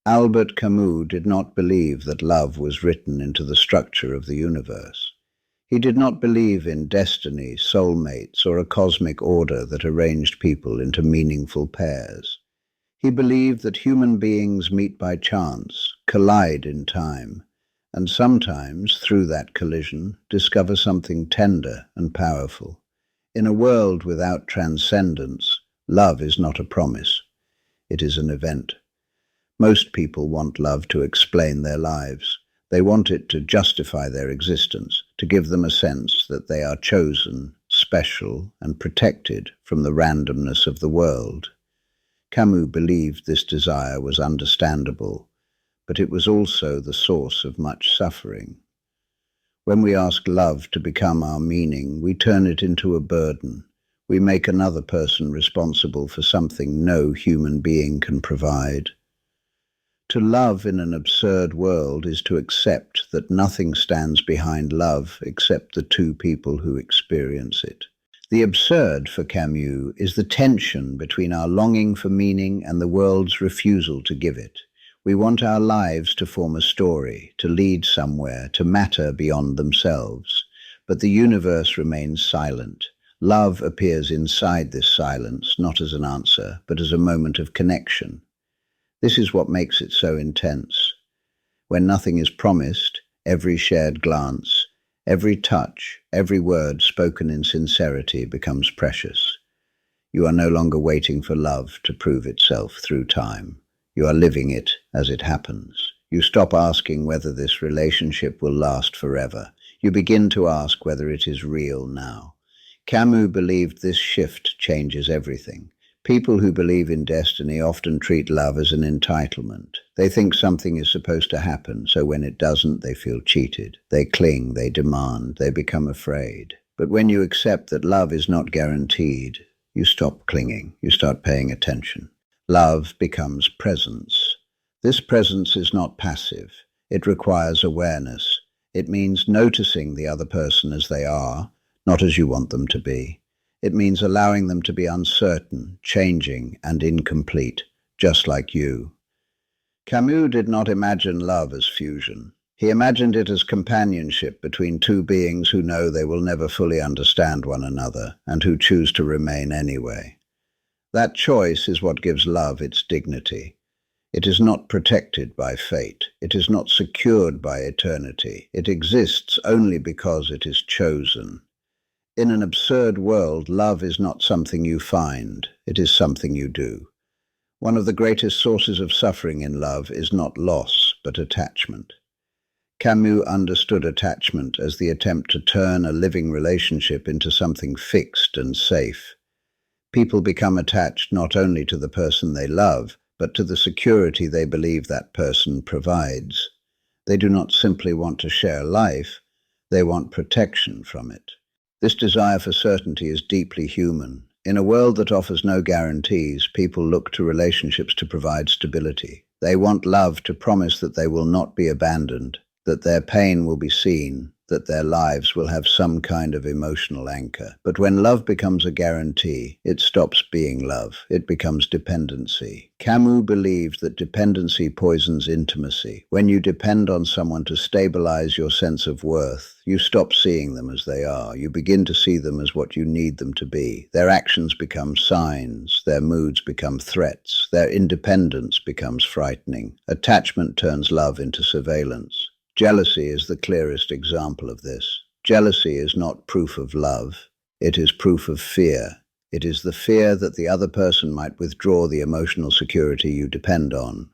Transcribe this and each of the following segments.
Albert Camus did not believe that love was written into the structure of the universe. He did not believe in destiny, soulmates, or a cosmic order that arranged people into meaningful pairs. He believed that human beings meet by chance, collide in time, and sometimes, through that collision, discover something tender and powerful. In a world without transcendence, love is not a promise. It is an event. Most people want love to explain their lives. They want it to justify their existence, to give them a sense that they are chosen, special, and protected from the randomness of the world. Camus believed this desire was understandable, but it was also the source of much suffering. When we ask love to become our meaning, we turn it into a burden. We make another person responsible for something no human being can provide. To love in an absurd world is to accept that nothing stands behind love except the two people who experience it. The absurd for Camus is the tension between our longing for meaning and the world's refusal to give it. We want our lives to form a story, to lead somewhere, to matter beyond themselves. But the universe remains silent. Love appears inside this silence, not as an answer, but as a moment of connection. This is what makes it so intense. When nothing is promised, every shared glance, every touch, every word spoken in sincerity becomes precious. You are no longer waiting for love to prove itself through time. You are living it as it happens. You stop asking whether this relationship will last forever. You begin to ask whether it is real now. Camus believed this shift changes everything. People who believe in destiny often treat love as an entitlement. They think something is supposed to happen, so when it doesn't, they feel cheated. They cling, they demand, they become afraid. But when you accept that love is not guaranteed, you stop clinging, you start paying attention. Love becomes presence. This presence is not passive. It requires awareness. It means noticing the other person as they are, not as you want them to be. It means allowing them to be uncertain, changing, and incomplete, just like you. Camus did not imagine love as fusion. He imagined it as companionship between two beings who know they will never fully understand one another and who choose to remain anyway. That choice is what gives love its dignity. It is not protected by fate. It is not secured by eternity. It exists only because it is chosen. In an absurd world, love is not something you find, it is something you do. One of the greatest sources of suffering in love is not loss, but attachment. Camus understood attachment as the attempt to turn a living relationship into something fixed and safe. People become attached not only to the person they love, but to the security they believe that person provides. They do not simply want to share life, they want protection from it. This desire for certainty is deeply human. In a world that offers no guarantees, people look to relationships to provide stability. They want love to promise that they will not be abandoned, that their pain will be seen, that their lives will have some kind of emotional anchor. But when love becomes a guarantee, it stops being love. It becomes dependency. Camus believed that dependency poisons intimacy. When you depend on someone to stabilize your sense of worth, you stop seeing them as they are. You begin to see them as what you need them to be. Their actions become signs. Their moods become threats. Their independence becomes frightening. Attachment turns love into surveillance. Jealousy is the clearest example of this. Jealousy is not proof of love. It is proof of fear. It is the fear that the other person might withdraw the emotional security you depend on.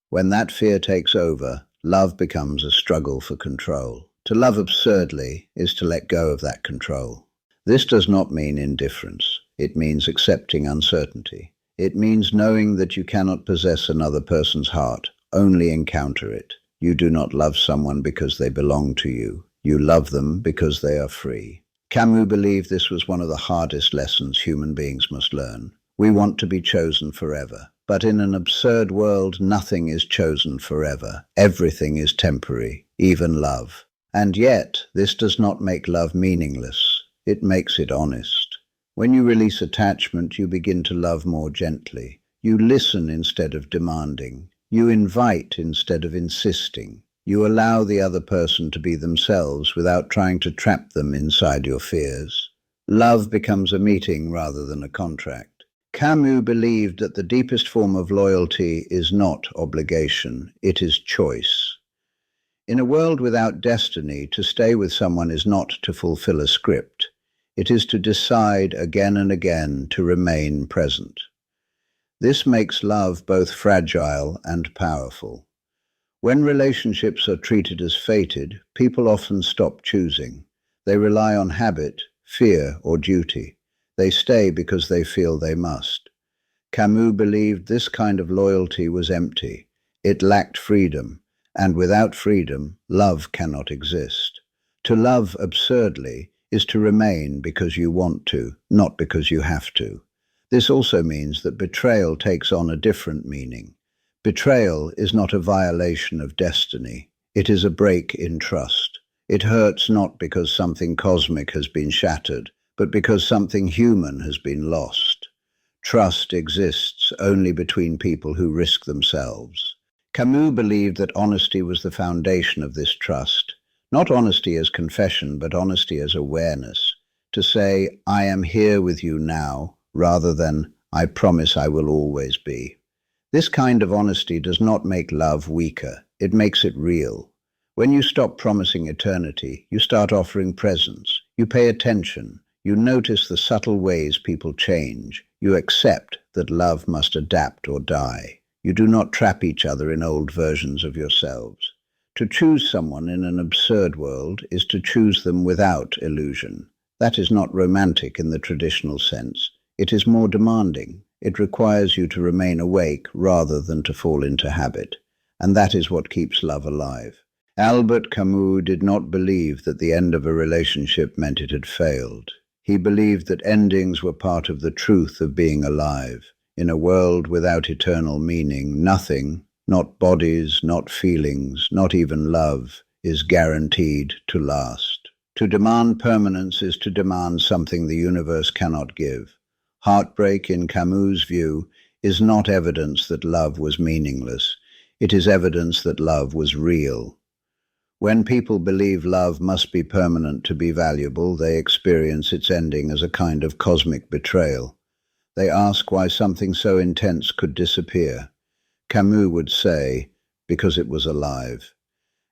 When that fear takes over, love becomes a struggle for control. To love absurdly is to let go of that control. This does not mean indifference. It means accepting uncertainty. It means knowing that you cannot possess another person's heart, only encounter it. You do not love someone because they belong to you. You love them because they are free. Camus believed this was one of the hardest lessons human beings must learn. We want to be chosen forever. But in an absurd world, nothing is chosen forever. Everything is temporary, even love. And yet, this does not make love meaningless. It makes it honest. When you release attachment, you begin to love more gently. You listen instead of demanding. You invite instead of insisting. You allow the other person to be themselves without trying to trap them inside your fears. Love becomes a meeting rather than a contract. Camus believed that the deepest form of loyalty is not obligation, it is choice. In a world without destiny, to stay with someone is not to fulfill a script. It is to decide again and again to remain present. This makes love both fragile and powerful. When relationships are treated as fated, people often stop choosing. They rely on habit, fear, or duty. They stay because they feel they must. Camus believed this kind of loyalty was empty. It lacked freedom, and without freedom, love cannot exist. To love absurdly is to remain because you want to, not because you have to. This also means that betrayal takes on a different meaning. Betrayal is not a violation of destiny. It is a break in trust. It hurts not because something cosmic has been shattered, but because something human has been lost. Trust exists only between people who risk themselves. Camus believed that honesty was the foundation of this trust. Not honesty as confession, but honesty as awareness. To say, I am here with you now, rather than, I promise I will always be. This kind of honesty does not make love weaker, it makes it real. When you stop promising eternity, you start offering presence. You pay attention. You notice the subtle ways people change. You accept that love must adapt or die. You do not trap each other in old versions of yourselves. To choose someone in an absurd world is to choose them without illusion. That is not romantic in the traditional sense. It is more demanding. It requires you to remain awake rather than to fall into habit. And that is what keeps love alive. Albert Camus did not believe that the end of a relationship meant it had failed. He believed that endings were part of the truth of being alive. In a world without eternal meaning, nothing, not bodies, not feelings, not even love, is guaranteed to last. To demand permanence is to demand something the universe cannot give. Heartbreak, in Camus' view, is not evidence that love was meaningless. It is evidence that love was real. When people believe love must be permanent to be valuable, they experience its ending as a kind of cosmic betrayal. They ask why something so intense could disappear. Camus would say, because it was alive.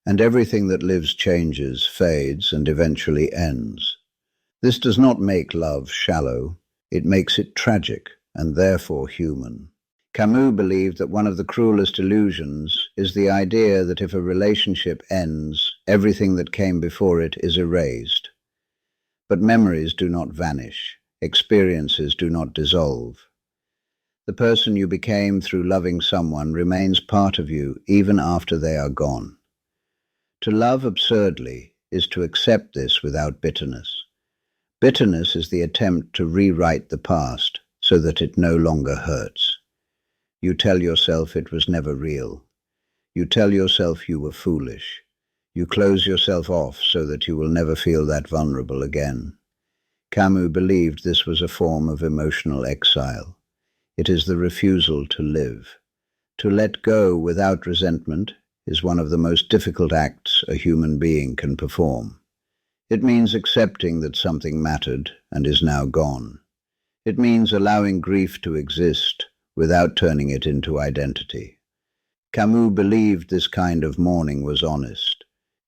And everything that lives changes, fades, and eventually ends. This does not make love shallow. It makes it tragic, and therefore human. Camus believed that one of the cruelest illusions is the idea that if a relationship ends, everything that came before it is erased. But memories do not vanish. Experiences do not dissolve. The person you became through loving someone remains part of you even after they are gone. To love absurdly is to accept this without bitterness. Bitterness is the attempt to rewrite the past so that it no longer hurts. You tell yourself it was never real. You tell yourself you were foolish. You close yourself off so that you will never feel that vulnerable again. Camus believed this was a form of emotional exile. It is the refusal to live. To let go without resentment is one of the most difficult acts a human being can perform. It means accepting that something mattered and is now gone. It means allowing grief to exist without turning it into identity. Camus believed this kind of mourning was honest.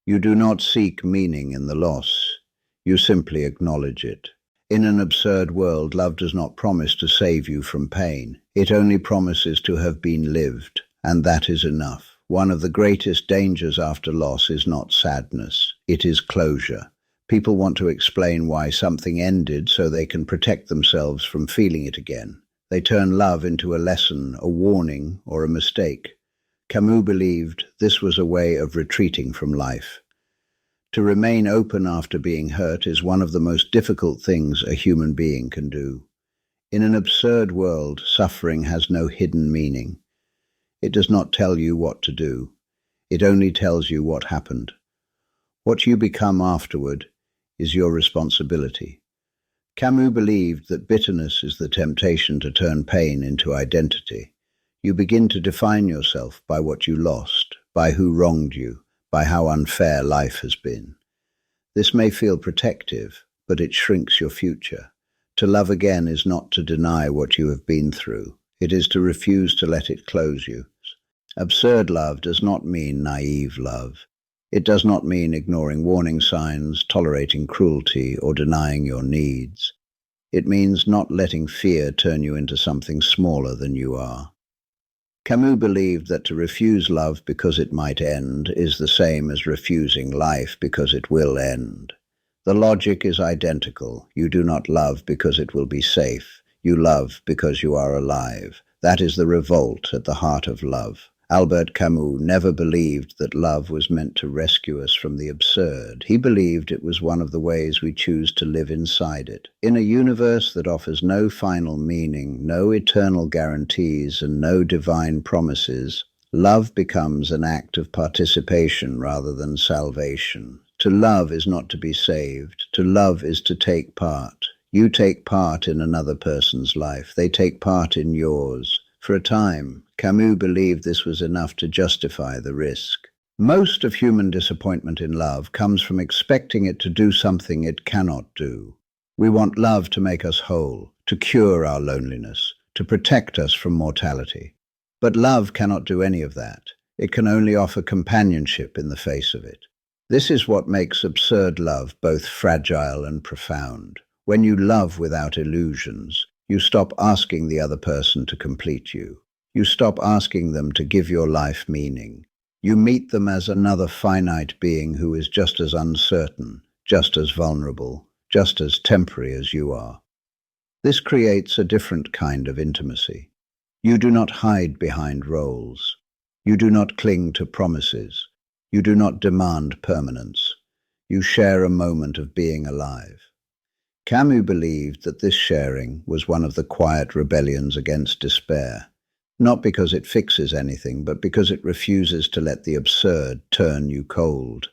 You do not seek meaning in the loss. You simply acknowledge it. In an absurd world, love does not promise to save you from pain. It only promises to have been lived, and that is enough. One of the greatest dangers after loss is not sadness. It is closure. People want to explain why something ended so they can protect themselves from feeling it again. They turn love into a lesson, a warning, or a mistake. Camus believed this was a way of retreating from life. To remain open after being hurt is one of the most difficult things a human being can do. In an absurd world, suffering has no hidden meaning. It does not tell you what to do. It only tells you what happened. What you become afterward is your responsibility. Camus believed that bitterness is the temptation to turn pain into identity. You begin to define yourself by what you lost, by who wronged you, by how unfair life has been. This may feel protective, but it shrinks your future. To love again is not to deny what you have been through. It is to refuse to let it close you. Absurd love does not mean naive love. It does not mean ignoring warning signs, tolerating cruelty, or denying your needs. It means not letting fear turn you into something smaller than you are. Camus believed that to refuse love because it might end is the same as refusing life because it will end. The logic is identical. You do not love because it will be safe. You love because you are alive. That is the revolt at the heart of love. Albert Camus never believed that love was meant to rescue us from the absurd. He believed it was one of the ways we choose to live inside it. In a universe that offers no final meaning, no eternal guarantees, and no divine promises, love becomes an act of participation rather than salvation. To love is not to be saved. To love is to take part. You take part in another person's life. They take part in yours. For a time, Camus believed this was enough to justify the risk. Most of human disappointment in love comes from expecting it to do something it cannot do. We want love to make us whole, to cure our loneliness, to protect us from mortality. But love cannot do any of that. It can only offer companionship in the face of it. This is what makes absurd love both fragile and profound. When you love without illusions, you stop asking the other person to complete you. You stop asking them to give your life meaning. You meet them as another finite being who is just as uncertain, just as vulnerable, just as temporary as you are. This creates a different kind of intimacy. You do not hide behind roles. You do not cling to promises. You do not demand permanence. You share a moment of being alive. Camus believed that this sharing was one of the quiet rebellions against despair, not because it fixes anything, but because it refuses to let the absurd turn you cold.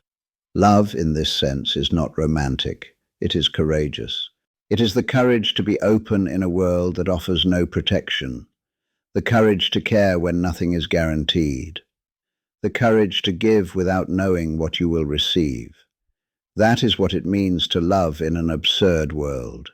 Love, in this sense, is not romantic. It is courageous. It is the courage to be open in a world that offers no protection, the courage to care when nothing is guaranteed, the courage to give without knowing what you will receive. That is what it means to love in an absurd world.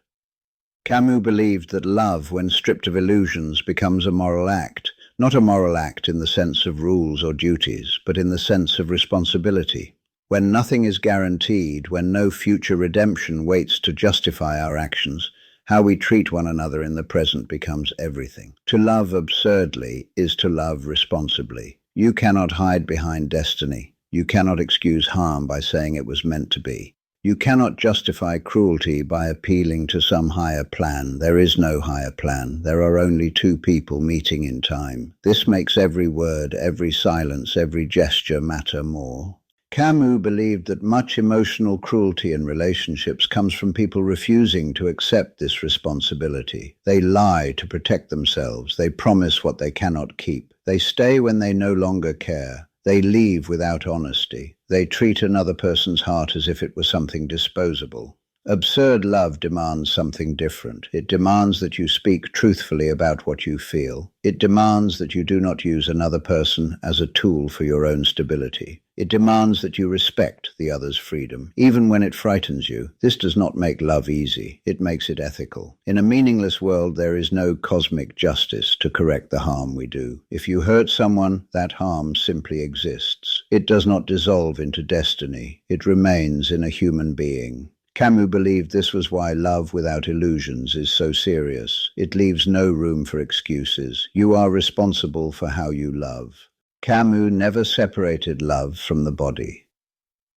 Camus believed that love, when stripped of illusions, becomes a moral act, not a moral act in the sense of rules or duties, but in the sense of responsibility. When nothing is guaranteed, when no future redemption waits to justify our actions, how we treat one another in the present becomes everything. To love absurdly is to love responsibly. You cannot hide behind destiny. You cannot excuse harm by saying it was meant to be. You cannot justify cruelty by appealing to some higher plan. There is no higher plan. There are only two people meeting in time. This makes every word, every silence, every gesture matter more. Camus believed that much emotional cruelty in relationships comes from people refusing to accept this responsibility. They lie to protect themselves. They promise what they cannot keep. They stay when they no longer care. They leave without honesty. They treat another person's heart as if it were something disposable. Absurd love demands something different. It demands that you speak truthfully about what you feel. It demands that you do not use another person as a tool for your own stability. It demands that you respect the other's freedom, even when it frightens you. This does not make love easy. It makes it ethical. In a meaningless world, there is no cosmic justice to correct the harm we do. If you hurt someone, that harm simply exists. It does not dissolve into destiny. It remains in a human being. Camus believed this was why love without illusions is so serious. It leaves no room for excuses. You are responsible for how you love. Camus never separated love from the body.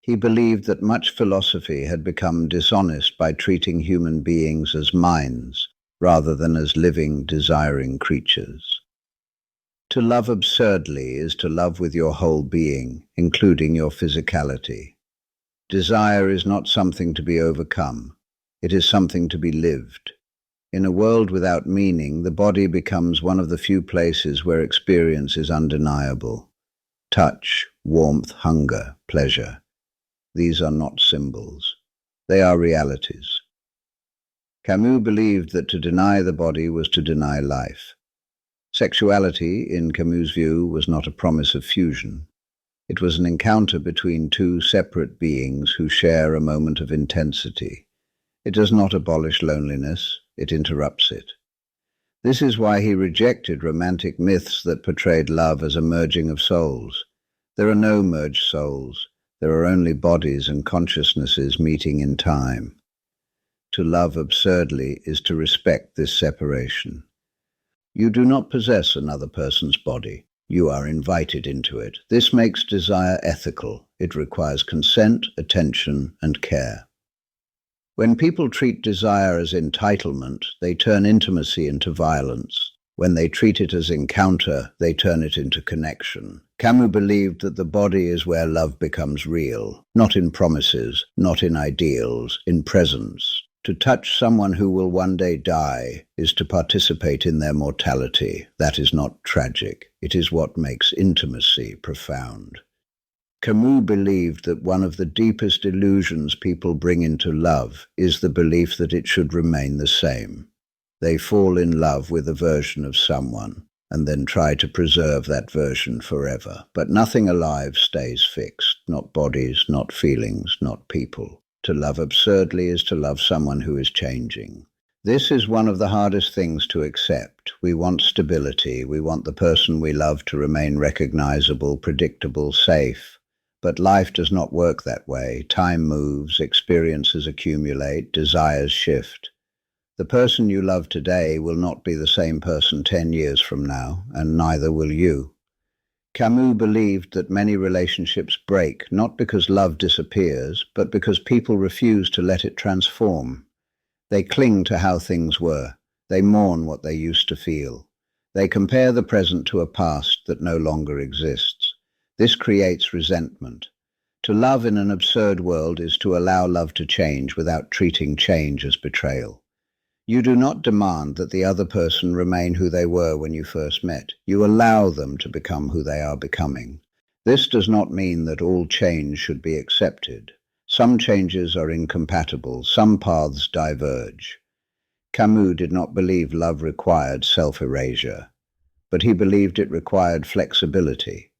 He believed that much philosophy had become dishonest by treating human beings as minds rather than as living, desiring creatures. To love absurdly is to love with your whole being, including your physicality. Desire is not something to be overcome. It is something to be lived. In a world without meaning, the body becomes one of the few places where experience is undeniable. Touch, warmth, hunger, pleasure. These are not symbols. They are realities. Camus believed that to deny the body was to deny life. Sexuality, in Camus' view, was not a promise of fusion. It was an encounter between two separate beings who share a moment of intensity. It does not abolish loneliness, it interrupts it. This is why he rejected romantic myths that portrayed love as a merging of souls. There are no merged souls. There are only bodies and consciousnesses meeting in time. To love absurdly is to respect this separation. You do not possess another person's body. You are invited into it. This makes desire ethical. It requires consent, attention, and care. When people treat desire as entitlement, they turn intimacy into violence. When they treat it as encounter, they turn it into connection. Camus believed that the body is where love becomes real, not in promises, not in ideals, in presence. To touch someone who will one day die is to participate in their mortality. That is not tragic. It is what makes intimacy profound. Camus believed that one of the deepest illusions people bring into love is the belief that it should remain the same. They fall in love with a version of someone and then try to preserve that version forever. But nothing alive stays fixed, not bodies, not feelings, not people. To love absurdly is to love someone who is changing. This is one of the hardest things to accept. We want stability. We want the person we love to remain recognizable, predictable, safe. But life does not work that way. Time moves, experiences accumulate, desires shift. The person you love today will not be the same person 10 years from now, and neither will you. Camus believed that many relationships break, not because love disappears, but because people refuse to let it transform. They cling to how things were. They mourn what they used to feel. They compare the present to a past that no longer exists. This creates resentment. To love in an absurd world is to allow love to change without treating change as betrayal. You do not demand that the other person remain who they were when you first met. You allow them to become who they are becoming. This does not mean that all change should be accepted. Some changes are incompatible, some paths diverge. Camus did not believe love required self-erasure, but he believed it required flexibility.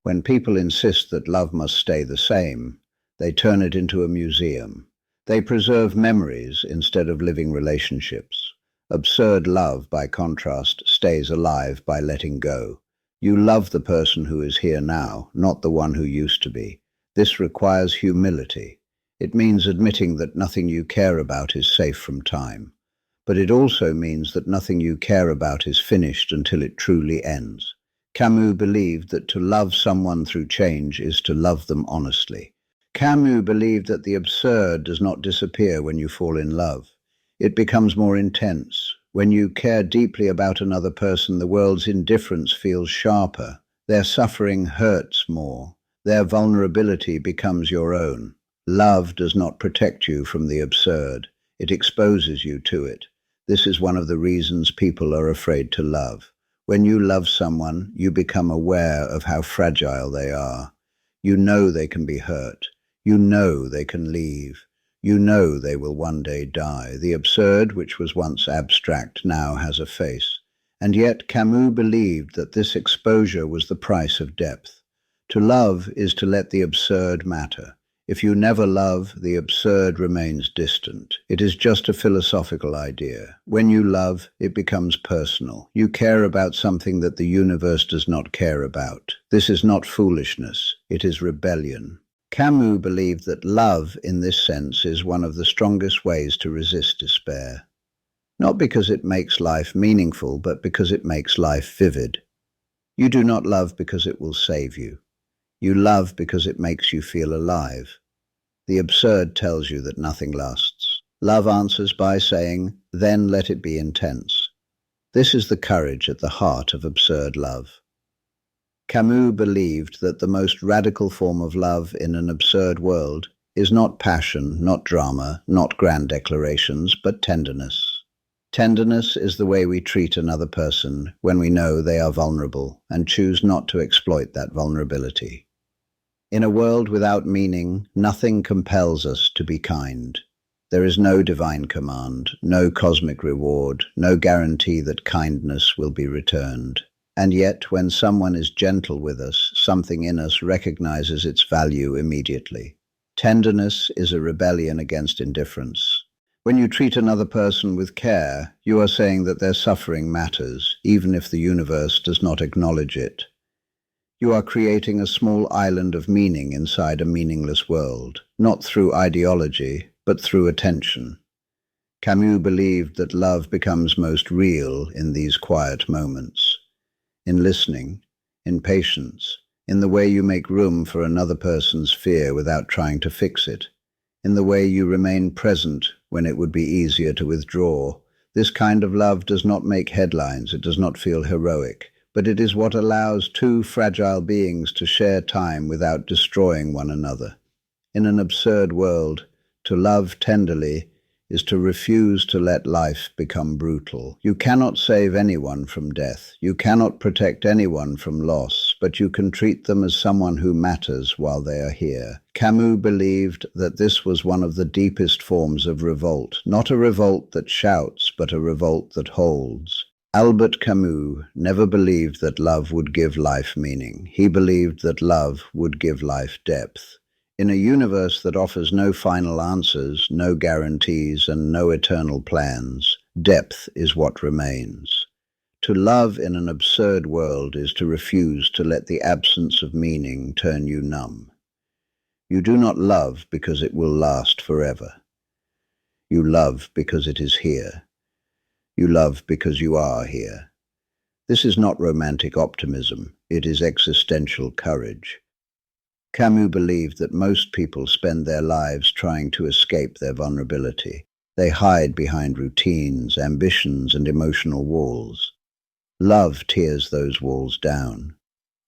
When people insist that love must stay the same, they turn it into a museum. They preserve memories instead of living relationships. Absurd love, by contrast, stays alive by letting go. You love the person who is here now, not the one who used to be. This requires humility. It means admitting that nothing you care about is safe from time. But it also means that nothing you care about is finished until it truly ends. Camus believed that to love someone through change is to love them honestly. Camus believed that the absurd does not disappear when you fall in love. It becomes more intense. When you care deeply about another person, the world's indifference feels sharper. Their suffering hurts more. Their vulnerability becomes your own. Love does not protect you from the absurd. It exposes you to it. This is one of the reasons people are afraid to love. When you love someone, you become aware of how fragile they are. You know they can be hurt. You know they can leave. You know they will one day die. The absurd, which was once abstract, now has a face. And yet Camus believed that this exposure was the price of depth. To love is to let the absurd matter. If you never love, the absurd remains distant. It is just a philosophical idea. When you love, it becomes personal. You care about something that the universe does not care about. This is not foolishness. It is rebellion. Camus believed that love, in this sense, is one of the strongest ways to resist despair. Not because it makes life meaningful, but because it makes life vivid. You do not love because it will save you. You love because it makes you feel alive. The absurd tells you that nothing lasts. Love answers by saying, then let it be intense. This is the courage at the heart of absurd love. Camus believed that the most radical form of love in an absurd world is not passion, not drama, not grand declarations, but tenderness. Tenderness is the way we treat another person when we know they are vulnerable and choose not to exploit that vulnerability. In a world without meaning, nothing compels us to be kind. There is no divine command, no cosmic reward, no guarantee that kindness will be returned. And yet, when someone is gentle with us, something in us recognizes its value immediately. Tenderness is a rebellion against indifference. When you treat another person with care, you are saying that their suffering matters, even if the universe does not acknowledge it. You are creating a small island of meaning inside a meaningless world, not through ideology, but through attention. Camus believed that love becomes most real in these quiet moments. In listening, in patience, in the way you make room for another person's fear without trying to fix it, in the way you remain present when it would be easier to withdraw. This kind of love does not make headlines, it does not feel heroic, but it is what allows two fragile beings to share time without destroying one another. In an absurd world, to love tenderly is to refuse to let life become brutal. You cannot save anyone from death. You cannot protect anyone from loss, but you can treat them as someone who matters while they are here. Camus believed that this was one of the deepest forms of revolt, not a revolt that shouts, but a revolt that holds. Albert Camus never believed that love would give life meaning. He believed that love would give life depth. In a universe that offers no final answers, no guarantees, and no eternal plans, depth is what remains. To love in an absurd world is to refuse to let the absence of meaning turn you numb. You do not love because it will last forever. You love because it is here. You love because you are here. This is not romantic optimism, it is existential courage. Camus believed that most people spend their lives trying to escape their vulnerability. They hide behind routines, ambitions, and emotional walls. Love tears those walls down.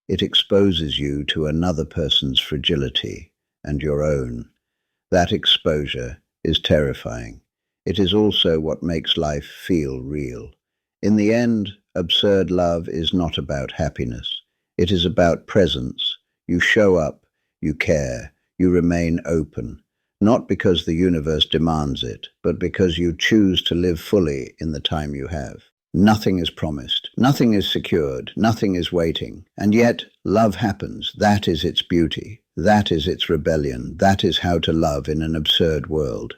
It exposes you to another person's fragility and your own. That exposure is terrifying. It is also what makes life feel real. In the end, absurd love is not about happiness. It is about presence. You show up. You care, you remain open, not because the universe demands it, but because you choose to live fully in the time you have. Nothing is promised, nothing is secured, nothing is waiting, and yet love happens. That is its beauty, that is its rebellion, that is how to love in an absurd world.